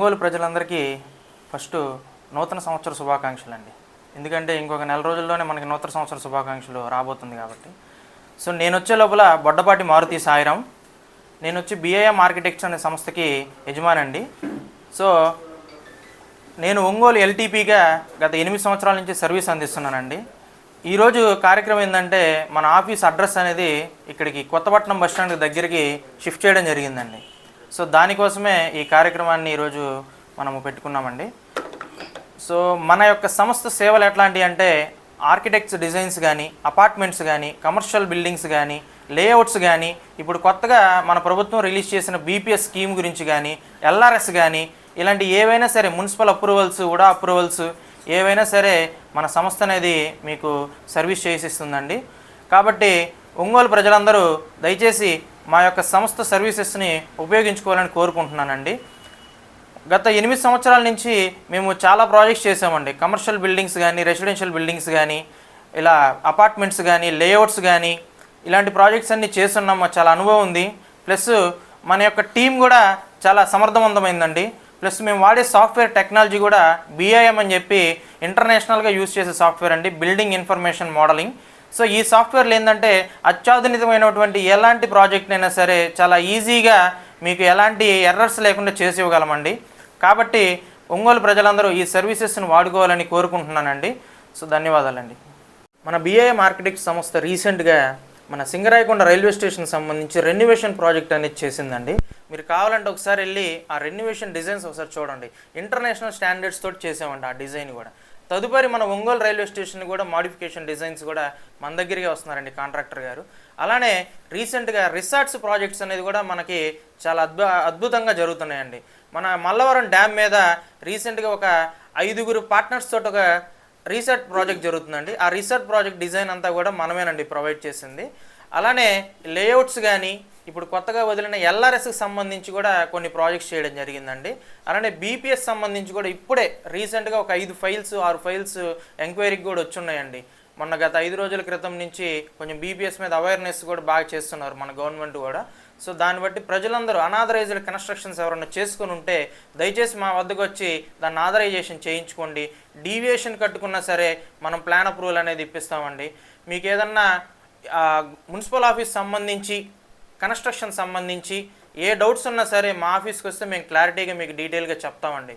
ఒంగోలు ప్రజలందరికీ ఫస్ట్ నూతన సంవత్సర శుభాకాంక్షలు అండి. ఎందుకంటే ఇంకొక నెల రోజుల్లోనే మనకి నూతన సంవత్సర శుభాకాంక్షలు రాబోతుంది కాబట్టి. సో నేను వచ్చే లోపల బొడ్డపాటి మారుతి సాయిరామ్, నేను వచ్చి బిఐఎం ఆర్కిటెక్చర్ అనే సంస్థకి యజమానండి. సో నేను ఒంగోలు ఎల్టీపీగా గత 8 సంవత్సరాల నుంచి సర్వీస్ అందిస్తున్నానండి. ఈరోజు కార్యక్రమం ఏంటంటే మన ఆఫీస్ అడ్రస్ అనేది ఇక్కడికి కొత్తపట్నం బస్టాండ్ దగ్గరికి షిఫ్ట్ చేయడం జరిగిందండి. సో దానికోసమే ఈ కార్యక్రమాన్ని ఈరోజు మనము పెట్టుకున్నామండి. సో మన యొక్క సంస్థ సేవలు ఎట్లాంటివి అంటే ఆర్కిటెక్ట్స్ డిజైన్స్ కానీ, అపార్ట్మెంట్స్ కానీ, కమర్షియల్ బిల్డింగ్స్ కానీ, లేఅవుట్స్ కానీ, ఇప్పుడు కొత్తగా మన ప్రభుత్వం రిలీజ్ చేసిన బీపీఎస్ స్కీమ్ గురించి కానీ, ఎల్ఆర్ఎస్ కానీ, ఇలాంటి ఏవైనా సరే మున్సిపల్ అప్రూవల్స్, ఉడా అప్రూవల్స్ ఏవైనా సరే మన సంస్థ అనేది మీకు సర్వీస్ చేసిస్తుందండి. కాబట్టి ఒంగోలు ప్రజలందరూ దయచేసి మా యొక్క సంస్థ సర్వీసెస్ని ఉపయోగించుకోవాలని కోరుకుంటున్నానండి. గత 8 సంవత్సరాల నుంచి మేము చాలా ప్రాజెక్ట్స్ చేసామండి. కమర్షియల్ బిల్డింగ్స్ కానీ, రెసిడెన్షియల్ బిల్డింగ్స్ కానీ, ఇలా అపార్ట్మెంట్స్ కానీ, లేఅవుట్స్ కానీ, ఇలాంటి ప్రాజెక్ట్స్ అన్నీ చేస్తున్నాము. చాలా అనుభవం ఉంది. ప్లస్ మన యొక్క టీం కూడా చాలా సమర్థవంతమైందండి. ప్లస్ మేము వాడే సాఫ్ట్వేర్ టెక్నాలజీ కూడా బిఐఎం అని చెప్పి ఇంటర్నేషనల్గా యూజ్ చేసే సాఫ్ట్వేర్ అండి, బిల్డింగ్ ఇన్ఫర్మేషన్ మోడలింగ్. సో ఈ సాఫ్ట్వేర్లు ఏంటంటే అత్యాధునికమైనటువంటి ఎలాంటి ప్రాజెక్ట్ అయినా సరే చాలా ఈజీగా మీకు ఎలాంటి ఎర్రర్స్ లేకుండా చేసి ఇవ్వగలమండి. కాబట్టి ఒంగోలు ప్రజలందరూ ఈ సర్వీసెస్ని వాడుకోవాలని కోరుకుంటున్నానండి. సో ధన్యవాదాలండి. మన బిఐఎం ఆర్కిటెక్ట్ సంస్థ రీసెంట్గా మన సింగరాయకొండ రైల్వే స్టేషన్ సంబంధించి రెన్యువేషన్ ప్రాజెక్ట్ అనేది చేసిందండి. మీరు కావాలంటే ఒకసారి వెళ్ళి ఆ రెన్యువేషన్ డిజైన్స్ ఒకసారి చూడండి. ఇంటర్నేషనల్ స్టాండర్డ్స్ తోటి చేసామండి ఆ డిజైన్ కూడా. తదుపరి మన ఒంగోలు రైల్వే స్టేషన్ కూడా మాడిఫికేషన్ డిజైన్స్ కూడా మన దగ్గరికి వస్తున్నారండి కాంట్రాక్టర్ గారు. అలానే రీసెంట్గా రిసార్ట్స్ ప్రాజెక్ట్స్ అనేది కూడా మనకి చాలా అద్భుతంగా జరుగుతున్నాయండి. మన మల్లవరం డ్యామ్ మీద రీసెంట్గా ఒక 5 పార్ట్నర్స్ తోటి ఒక రీసార్ట్ ప్రాజెక్ట్ జరుగుతుందండి. ఆ రీసార్ట్ ప్రాజెక్ట్ డిజైన్ అంతా కూడా మనమేనండి ప్రొవైడ్ చేసింది. అలానే లేఅవుట్స్ కానీ, ఇప్పుడు కొత్తగా వదిలిన ఎల్ఆర్ఎస్కి సంబంధించి కూడా కొన్ని ప్రాజెక్ట్స్ చేయడం జరిగిందండి. అలానే బీపీఎస్ సంబంధించి కూడా ఇప్పుడే రీసెంట్గా ఒక 5 ఫైల్స్ 6 ఫైల్స్ ఎంక్వైరీకి కూడా వచ్చున్నాయండి. మొన్న గత 5 రోజుల క్రితం నుంచి కొంచెం బీపీఎస్ మీద అవేర్నెస్ కూడా బాగా చేస్తున్నారు మన గవర్నమెంట్ కూడా. సో దాన్ని బట్టి ప్రజలందరూ అనాథరైజ్డ్ కన్స్ట్రక్షన్స్ ఎవరైనా చేసుకుని ఉంటే దయచేసి మా వద్దకు వచ్చి దాన్ని ఆథరైజేషన్ చేయించుకోండి. డీవియేషన్ కట్టుకున్నా సరే మనం ప్లాన్ అప్రూవల్ అనేది ఇప్పిస్తామండి. మీకు ఏదన్నా మున్సిపల్ ఆఫీస్ సంబంధించి, కన్స్ట్రక్షన్ సంబంధించి ఏ డౌట్స్ ఉన్నా సరే మా ఆఫీస్కి వస్తే మేము క్లారిటీగా మీకు డీటెయిల్గా చెప్తామండి.